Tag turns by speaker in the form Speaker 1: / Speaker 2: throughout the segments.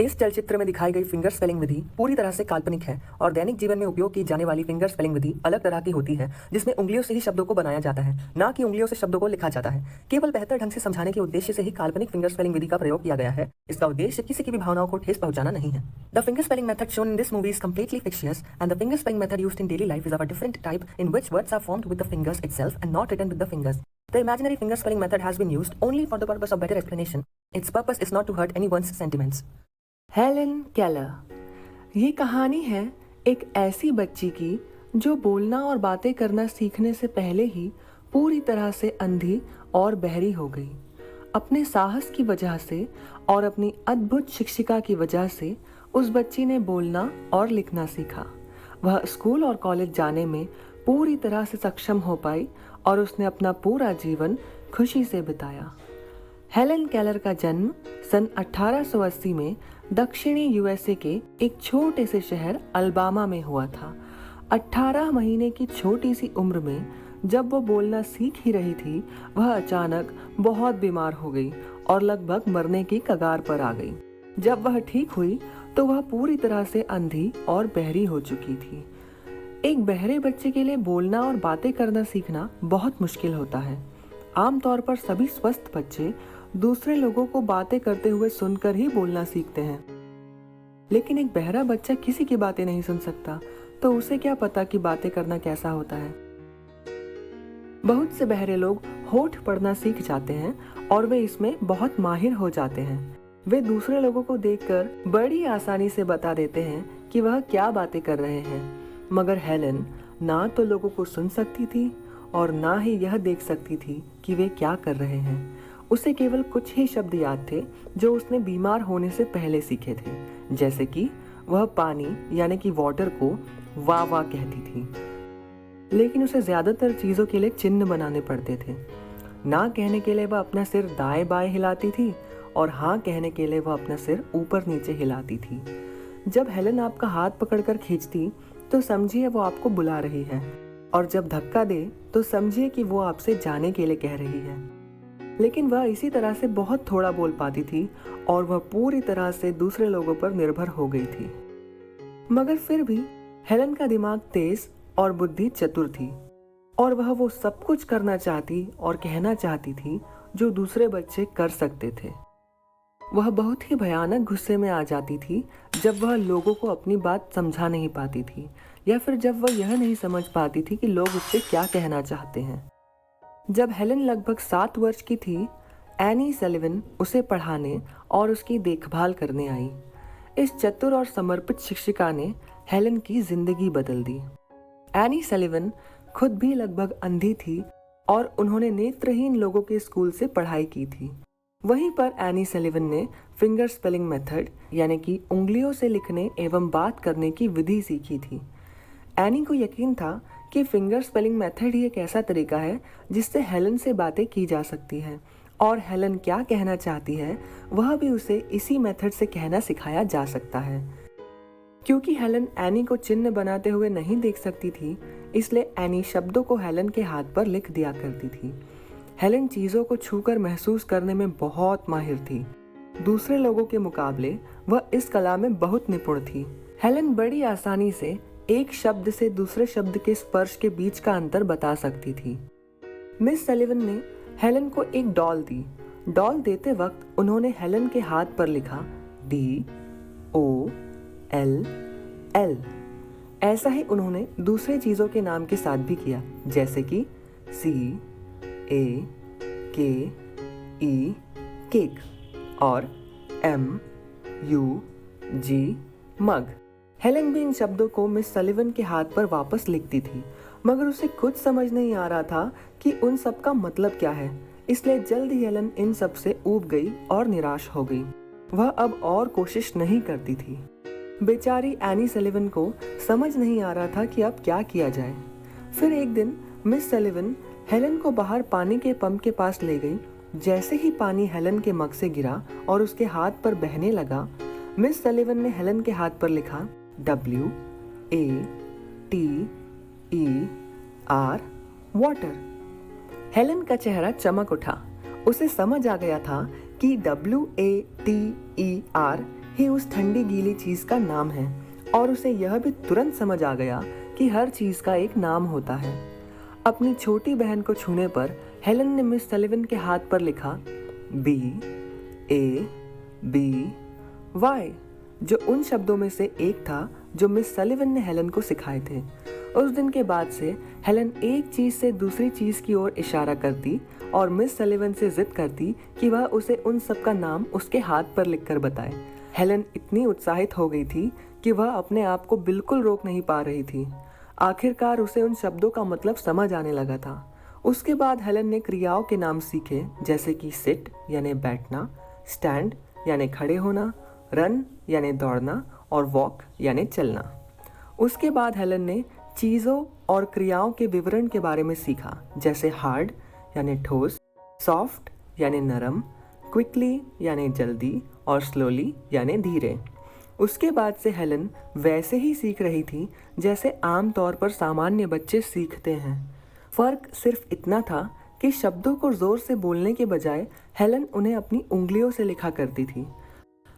Speaker 1: इस चलचित्र में दिखाई गई फिंगर स्पेलिंग विधि पूरी तरह से काल्पनिक है और दैनिक जीवन में उपयोग की जाने वाली फिंगर स्पेलिंग विधि अलग तरह की होती है, जिसमें उंगलियों से ही शब्दों को बनाया जाता है, ना कि उंगलियों से शब्दों को लिखा जाता है। केवल बेहतर ढंग से समझाने के उद्देश्य से ही काल्पनिक फिंगर स्पेलिंग विधि का प्रयोग किया गया है। इसका उद्देश्य किसी की भी भावनाओं को ठेस पहुंचाना नहीं है। The finger spelling method shown in this movie is completely fictitious, and the finger spelling method used in daily life is of a different type in which words are formed with the fingers itself and not written with the fingers. The imaginary finger spelling method has been used only for the purpose of better explanation. Its purpose is not to hurt anyone's sentiments.
Speaker 2: Helen Keller. ये कहानी है एक ऐसी बच्ची की जो बोलना और बातें करना सीखने से पहले ही पूरी तरह से अंधी और बहरी हो गई। अपने साहस की वजह से और अपनी अद्भुत शिक्षिका की वजह से उस बच्ची ने बोलना और लिखना सीखा। वह स्कूल और कॉलेज जाने में पूरी तरह से सक्षम हो पाई और उसने अपना पूरा जीवन खुशी से बिताया। हेलेन केलर का जन्म सन 1880 में दक्षिणी यूएसए के एक छोटे से शहर अल्बामा में हुआ था। 18 महीने की छोटी सी उम्र में जब वो बोलना सीख ही रही थी, वह अचानक बहुत बीमार हो गई और लगभग मरने की कगार पर आ गई। जब वह ठीक हुई तो वह पूरी तरह से अंधी और बहरी हो चुकी थी। एक बहरे बच्चे के लिए बोलना और बातें करना सीखना बहुत मुश्किल होता है। आमतौर पर सभी स्वस्थ बच्चे दूसरे लोगों को बातें करते हुए सुनकर ही बोलना सीखते हैं, लेकिन एक बहरा बच्चा किसी की बातें नहीं सुन सकता, तो उसे क्या पता कि बातें करना कैसा होता है। बहुत से बहरे लोग होठ पढ़ना सीख जाते हैं और वे इसमें बहुत माहिर हो जाते हैं। वे दूसरे लोगों को देखकर बड़ी आसानी से बता देते हैं कि वह क्या बातें कर रहे हैं, मगर हेलेन ना तो लोगों को सुन सकती थी और ना ही यह देख सकती थी कि वे क्या कर रहे हैं। उसे केवल कुछ ही शब्द याद थे जो उसने बीमार होने से पहले सीखे थे, जैसे कि वह पानी यानी कि वाटर को वाह वाह कहती थी, लेकिन उसे ज्यादातर चीजों के लिए चिन्ह बनाने पड़ते थे। ना कहने के लिए वह अपना सिर दाएं बाएं हिलाती थी और हाँ कहने के लिए वह अपना सिर ऊपर नीचे हिलाती थी। जब हेलेन आपका हाथ पकड़कर खींचती तो समझिए वो आपको बुला रही है, और जब धक्का दे तो समझिए कि वो आपसे जाने के लिए कह रही है। लेकिन वह इसी तरह से बहुत थोड़ा बोल पाती थी और वह पूरी तरह से दूसरे लोगों पर निर्भर हो गई थी। मगर फिर भी हेलेन का दिमाग तेज और बुद्धि चतुर थी और वह वो सब कुछ करना चाहती और कहना चाहती थी जो दूसरे बच्चे कर सकते थे। वह बहुत ही भयानक गुस्से में आ जाती थी जब वह लोगों को अपनी बात समझा नहीं पाती थी, या फिर जब वह यह नहीं समझ पाती थी कि लोग उससे क्या कहना चाहते हैं। जब हेलेन लगभग 7 वर्ष की थी, एनी सलिवन उसे पढ़ाने और उसकी देखभाल करने आई। इस चतुर और समर्पित शिक्षिका ने हेलेन की जिंदगी बदल दी। एनी सलिवन खुद भी लगभग अंधी थी और उन्होंने नेत्रहीन लोगों के स्कूल से पढ़ाई की थी। वहीं पर एनी सलिवन ने फिंगर स्पेलिंग मेथड यानी कि उंगलियों से लिखने एवं बात करने की विधि सीखी थी। एनी को यकीन था कि फिंगर स्पेलिंग मेथड ही एक ऐसा तरीका है जिससे हेलेन से बातें की जा सकती हैं, और हेलेन क्या कहना चाहती है वह भी उसे इसी मेथड से कहना सिखाया जा सकता है। क्योंकि हेलेन एनी को चिन्ह बनाते हुए नहीं देख सकती थी, इसलिए एनी शब्दों को हेलेन के हाथ पर लिख दिया करती थी। हेलेन चीजों को छूकर महसूस करने में बहुत माहिर थी। दूसरे लोगों के मुकाबले वह इस कला में बहुत निपुण थी। हेलेन बड़ी आसानी से एक शब्द से दूसरे शब्द के स्पर्श के बीच का अंतर बता सकती थी। मिस सलिवन ने हेलेन को एक डॉल दी। डॉल देते वक्त उन्होंने हेलेन के हाथ पर लिखा DOLL। ऐसा ही उन्होंने दूसरे चीजों के नाम के साथ भी किया, जैसे कि CAKE केक और MUG मग। हेलेन भी इन शब्दों को मिस सलिवन के हाथ पर वापस लिखती थी, मगर उसे खुद समझ नहीं आ रहा था कि उन सब का मतलब क्या है, इसलिए जल्द ही हेलेन इन सब से ऊब गई और निराश हो गई। वह अब और कोशिश नहीं करती थी। बेचारी एनी सलिवन को समझ नहीं आ रहा था कि अब क्या किया जाए। फिर एक दिन मिस सलिवन हेलेन को बाहर पानी के पंप के पास ले गई। जैसे ही पानी हेलेन के मग से गिरा और उसके हाथ पर बहने लगा, मिस सलिवन ने हेलेन के हाथ पर लिखा WATER वाटर। हेलेन का चेहरा चमक उठा। उसे समझ आ गया था कि WATER ही उस ठंडी गीली चीज का नाम है और उसे यह भी तुरंत समझ आ गया कि हर चीज का एक नाम होता है। अपनी छोटी बहन को छूने पर हेलन ने मिस सलिवन के हाथ पर लिखा BABY, जो उन शब्दों में से एक था जो मिस सलिवन ने हेलन को सिखाए थे। उस दिन के बाद से हेलन एक चीज से दूसरी चीज की ओर इशारा करती और मिस सलिवन से जिद करती कि वह उसे उन सब का नाम उसके हाथ पर लिखकर बताए। हेलन इतनी उत्साहित हो गई थी कि वह अपने आप को बिल्कुल रोक नहीं पा रही थी। आखिरकार उसे उन शब्दों का मतलब समझ आने लगा था। उसके बाद हेलन ने क्रियाओं के नाम सीखे, जैसे कि सिट यानी बैठना, स्टैंड यानी खड़े होना, रन यानी दौड़ना और वॉक यानी चलना। उसके बाद हेलन ने चीज़ों और क्रियाओं के विवरण के बारे में सीखा, जैसे हार्ड यानी ठोस, सॉफ्ट यानी नरम, क्विकली यानी जल्दी और स्लोली यानी धीरे। उसके बाद से हेलन वैसे ही सीख रही थी जैसे आम तौर पर सामान्य बच्चे सीखते हैं। फ़र्क सिर्फ इतना था कि शब्दों को ज़ोर से बोलने के बजाय हेलन उन्हें अपनी उंगलियों से लिखा करती थी।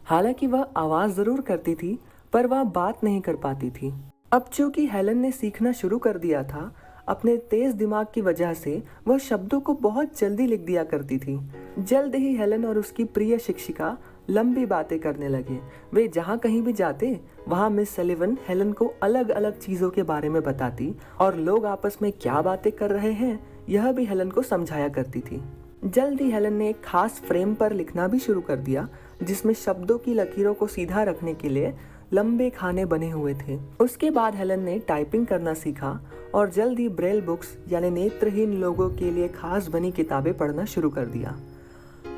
Speaker 2: हालांकि वह आवाज़ ज़रूर करती थी, पर वह बात नहीं कर पाती थी। अब चूंकि हेलन ने सीखना शुरू कर दिया था, अपने तेज दिमाग की वजह से वह शब्दों को बहुत जल्दी लिख दिया करती थी। जल्द ही हेलन और उसकी प्रिय शिक्षिका लंबी बातें करने लगे। वे जहाँ कहीं भी जाते, वहाँ मिस सलिवन हेलन को अलग अलग चीज़ों के बारे में बताती और लोग आपस में क्या बातें कर रहे हैं यह भी हेलन को समझाया करती थी। जल्द ही हेलन ने एक खास फ्रेम पर लिखना भी शुरू कर दिया, जिसमें शब्दों की लकीरों को सीधा रखने के लिए लंबे खाने बने हुए थे। उसके बाद हेलन ने टाइपिंग करना सीखा और जल्द ही ब्रेल बुक्स यानी नेत्रहीन लोगों के लिए खास बनी किताबें पढ़ना शुरू कर दिया।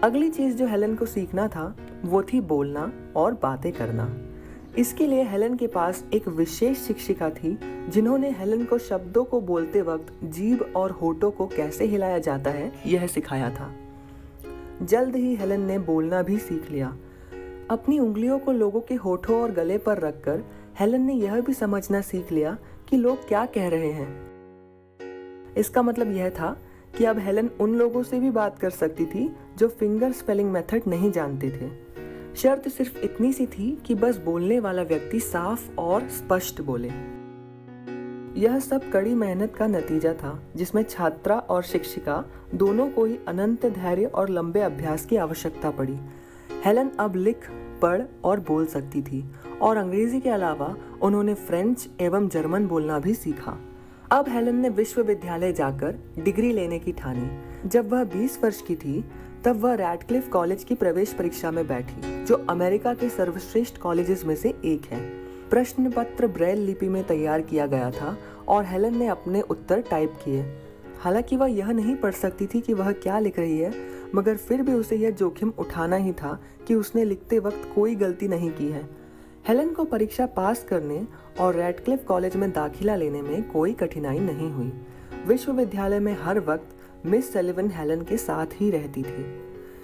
Speaker 2: अगली चीज जो हेलन को सीखना था वो थी बोलना और बातें करना। इसके लिए हेलन के पास एक विशेष शिक्षिका थी जिन्होंने हेलन को शब्दों को बोलते वक्त जीभ और होठों को कैसे हिलाया जाता है यह सिखाया था। जल्द ही हेलन ने बोलना भी सीख लिया। अपनी उंगलियों को लोगों के होठों और गले पर रखकर हेलन ने यह भी समझना सीख लिया कि लोग क्या कह रहे हैं। इसका मतलब यह था कि अब हेलन उन लोगों से भी बात कर सकती थी जो फिंगर स्पेलिंग मेथड नहीं जानते थे। शर्त सिर्फ इतनी सी थी कि बस बोलने वाला व्यक्ति साफ और स्पष्ट बोले। यह सब कड़ी मेहनत का नतीजा था, जिसमें छात्रा और शिक्षिका दोनों को ही अनंत धैर्य और लंबे अभ्यास की आवश्यकता पड़ी। हेलन अब लिख, पढ़ और बोल सकती थी और अंग्रेजी के अलावा उन्होंने फ्रेंच एवं जर्मन बोलना भी सीखा। अब हेलन ने विश्वविद्यालय जाकर डिग्री लेने की ठानी। जब वह 20 वर्ष की थी तब वह रैडक्लिफ कॉलेज की प्रवेश परीक्षा में बैठी, जो अमेरिका के सर्वश्रेष्ठ कॉलेजेस में से एक है। प्रश्न पत्र ब्रेल लिपि में तैयार किया गया था और हेलन ने अपने उत्तर टाइप किए। हालांकि वह यह नहीं पढ़ सकती थी कि वह क्या लिख रही है, मगर फिर भी उसे यह जोखिम उठाना ही था कि उसने लिखते वक्त कोई गलती नहीं की है। हेलन को परीक्षा पास करने और रैडक्लिफ कॉलेज में दाखिला लेने में कोई कठिनाई नहीं हुई। विश्वविद्यालय में हर वक्त मिस सलिवन हेलन के साथ ही रहती थी।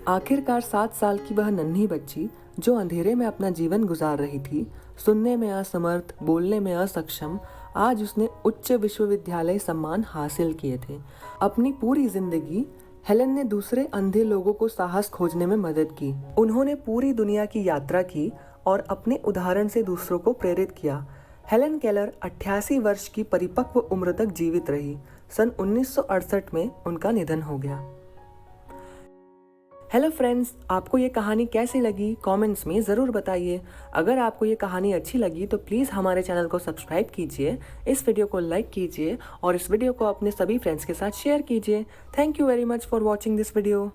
Speaker 2: आखिरकार 7 साल की वह नन्ही बच्ची जो अंधेरे में अपना जीवन गुजार रही थी, सुनने में असमर्थ, बोलने में असक्षम, आज उसने उच्च विश्वविद्यालय सम्मान हासिल किए थे। अपनी पूरी जिंदगी हेलन ने दूसरे अंधे लोगों को साहस खोजने में मदद की। उन्होंने पूरी दुनिया की यात्रा की और अपने उदाहरण से दूसरों को प्रेरित किया। हेलन केलर 88 वर्ष की परिपक्व उम्र तक जीवित रही। सन 1968 में उनका निधन हो गया। हेलो फ्रेंड्स, आपको ये कहानी कैसी लगी कमेंट्स में ज़रूर बताइए। अगर आपको ये कहानी अच्छी लगी तो प्लीज़ हमारे चैनल को सब्सक्राइब कीजिए, इस वीडियो को लाइक कीजिए और इस वीडियो को अपने सभी फ्रेंड्स के साथ शेयर कीजिए। Thank you very much for watching this video.